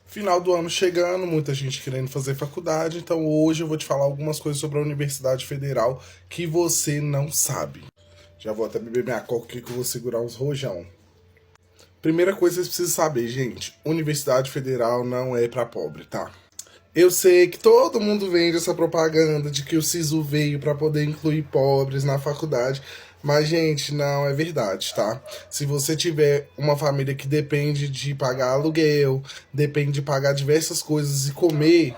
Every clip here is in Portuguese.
Final do ano chegando, muita gente querendo fazer faculdade, então hoje eu vou te falar algumas coisas sobre a Universidade Federal que você não sabe. Já vou até beber minha coca aqui que eu vou segurar uns rojão. Primeira coisa que vocês precisam saber, gente, Universidade Federal não é pra pobre, tá? Eu sei que todo mundo vende essa propaganda de que o SISU veio para poder incluir pobres na faculdade, mas, gente, não é verdade, tá? Se você tiver uma família que depende de pagar aluguel, depende de pagar diversas coisas e comer,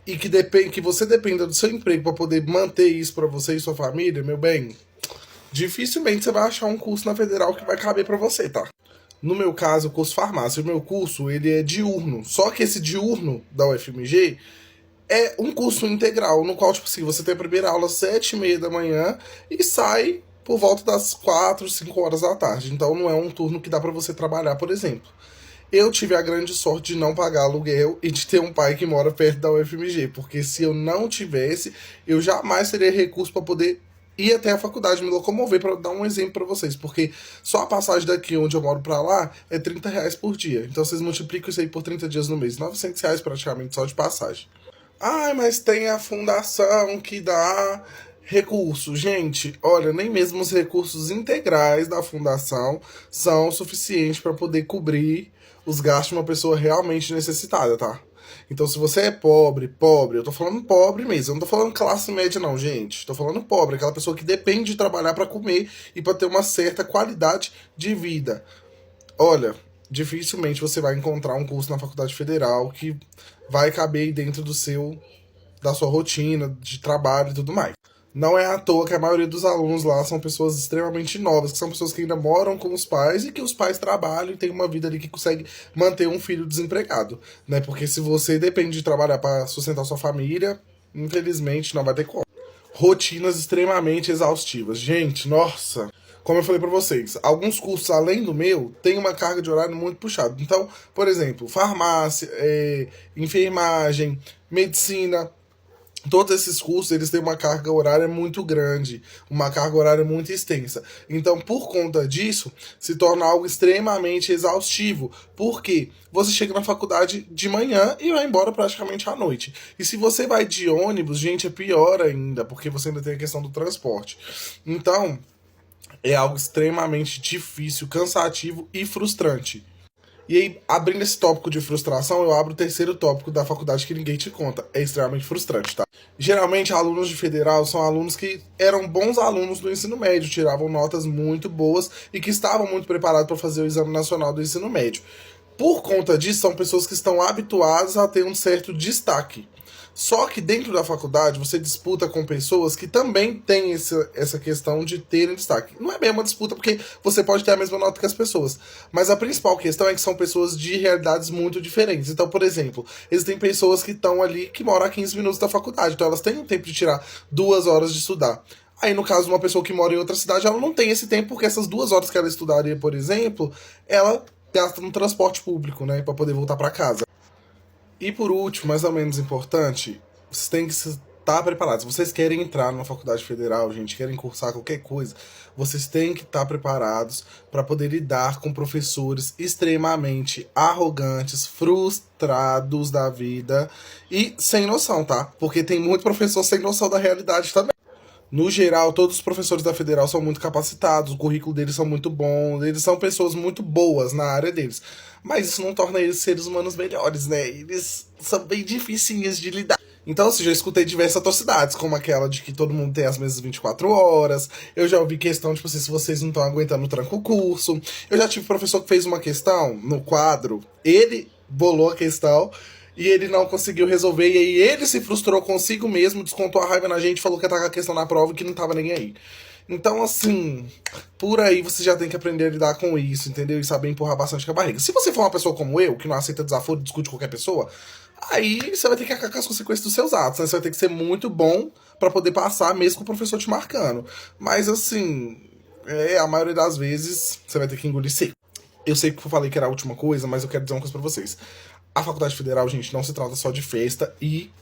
e que você dependa do seu emprego para poder manter isso para você e sua família, meu bem, dificilmente você vai achar um curso na federal que vai caber para você, tá? No meu caso, o curso farmácia. O meu curso, ele é diurno. Só que esse diurno da UFMG é um curso integral, no qual, tipo assim, você tem a primeira aula às 7h30 da manhã e sai por volta das 4, 5 horas da tarde. Então não é um turno que dá pra você trabalhar, por exemplo. Eu tive a grande sorte de não pagar aluguel e de ter um pai que mora perto da UFMG, porque se eu não tivesse, eu jamais teria recurso para poder ir até a faculdade, me locomover, para dar um exemplo para vocês, porque só a passagem daqui onde eu moro para lá é R$ 30 por dia. Então vocês multiplicam isso aí por 30 dias no mês, R$ 900 praticamente só de passagem. Ai, mas tem a fundação que dá recursos. Gente, olha, nem mesmo os recursos integrais da fundação são suficientes para poder cobrir os gastos de uma pessoa realmente necessitada, tá? Então, se você é pobre, eu tô falando pobre mesmo, eu não tô falando classe média não, gente. Tô falando pobre, aquela pessoa que depende de trabalhar para comer e para ter uma certa qualidade de vida. Olha, dificilmente você vai encontrar um curso na faculdade federal que vai caber dentro da sua rotina de trabalho e tudo mais. Não é à toa que a maioria dos alunos lá são pessoas extremamente novas, que são pessoas que ainda moram com os pais e que os pais trabalham e têm uma vida ali que consegue manter um filho desempregado, né? Porque se você depende de trabalhar para sustentar sua família, infelizmente não vai ter como. Rotinas extremamente exaustivas. Gente, nossa, como eu falei pra vocês, alguns cursos além do meu tem uma carga de horário muito puxada. Então, por exemplo, farmácia, enfermagem, medicina, todos esses cursos eles têm uma carga horária muito grande, uma carga horária muito extensa. Então, por conta disso, se torna algo extremamente exaustivo. Porque você chega na faculdade de manhã e vai embora praticamente à noite. E se você vai de ônibus, gente, é pior ainda, porque você ainda tem a questão do transporte. Então, é algo extremamente difícil, cansativo e frustrante. E aí, abrindo esse tópico de frustração, eu abro o terceiro tópico da faculdade que ninguém te conta. É extremamente frustrante, tá? Geralmente, alunos de federal são alunos que eram bons alunos do ensino médio, tiravam notas muito boas e que estavam muito preparados para fazer o exame nacional do ensino médio. Por conta disso, são pessoas que estão habituadas a ter um certo destaque. Só que dentro da faculdade você disputa com pessoas que também têm essa questão de terem destaque. Não é bem uma disputa porque você pode ter a mesma nota que as pessoas. Mas a principal questão é que são pessoas de realidades muito diferentes. Então, por exemplo, existem pessoas que estão ali que moram a 15 minutos da faculdade. Então elas têm um tempo de tirar 2 horas de estudar. Aí, no caso de uma pessoa que mora em outra cidade, ela não tem esse tempo, porque essas 2 horas que ela estudaria, por exemplo, ela gasta no transporte público, né, para poder voltar para casa. E por último, mais ou menos importante, vocês têm que estar preparados. Se vocês querem entrar numa faculdade federal, gente, querem cursar qualquer coisa, vocês têm que estar preparados para poder lidar com professores extremamente arrogantes, frustrados da vida e sem noção, tá? Porque tem muito professor sem noção da realidade também. No geral, todos os professores da Federal são muito capacitados, o currículo deles são muito bons, eles são pessoas muito boas na área deles. Mas isso não torna eles seres humanos melhores, né? Eles são bem dificinhos de lidar. Então, assim, já escutei diversas atrocidades, como aquela de que todo mundo tem as mesmas 24 horas. Eu já ouvi questão, tipo assim, se vocês não estão aguentando tranca o curso. Eu já tive professor que fez uma questão no quadro, ele bolou a questão e ele não conseguiu resolver, e aí ele se frustrou consigo mesmo, descontou a raiva na gente, falou que ia tacar a questão na prova e que não tava nem aí. Então, assim, por aí você já tem que aprender a lidar com isso, entendeu? E saber empurrar bastante com a barriga. Se você for uma pessoa como eu, que não aceita desaforo e discute qualquer pessoa, aí você vai ter que acabar com as consequências dos seus atos, né? Você vai ter que ser muito bom pra poder passar, mesmo com o professor te marcando. Mas, assim, a maioria das vezes você vai ter que engolir seco. Eu sei que eu falei que era a última coisa, mas eu quero dizer uma coisa pra vocês. A faculdade federal, gente, não se trata só de festa e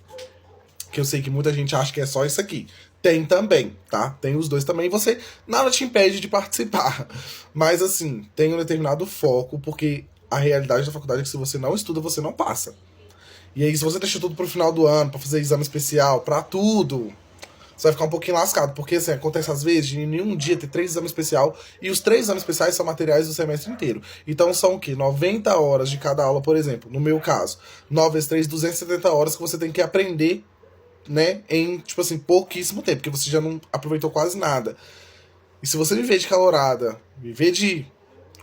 que eu sei que muita gente acha que é só isso aqui. Tem também, tá? Tem os dois também. Você nada te impede de participar. Mas assim, tem um determinado foco, porque a realidade da faculdade é que se você não estuda, você não passa. E aí, se você deixa tudo pro final do ano, pra fazer exame especial, pra tudo, você vai ficar um pouquinho lascado. Porque, assim, acontece às vezes de em um dia ter 3 exames especiais, e os 3 exames especiais são materiais do semestre inteiro. Então, são o quê? 90 horas de cada aula, por exemplo. No meu caso, 9 vezes 3, 270 horas que você tem que aprender, né, em, tipo assim, pouquíssimo tempo, porque você já não aproveitou quase nada. E se você viver de calorada, viver de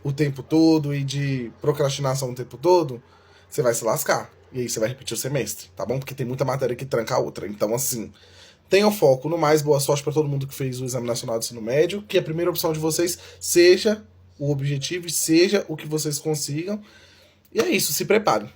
o tempo todo e de procrastinação o tempo todo, você vai se lascar. E aí você vai repetir o semestre, tá bom? Porque tem muita matéria que tranca a outra. Então, assim, tenham foco. No mais, boa sorte para todo mundo que fez o Exame Nacional de Ensino Médio. Que a primeira opção de vocês seja o objetivo e seja o que vocês consigam. E é isso, se preparem.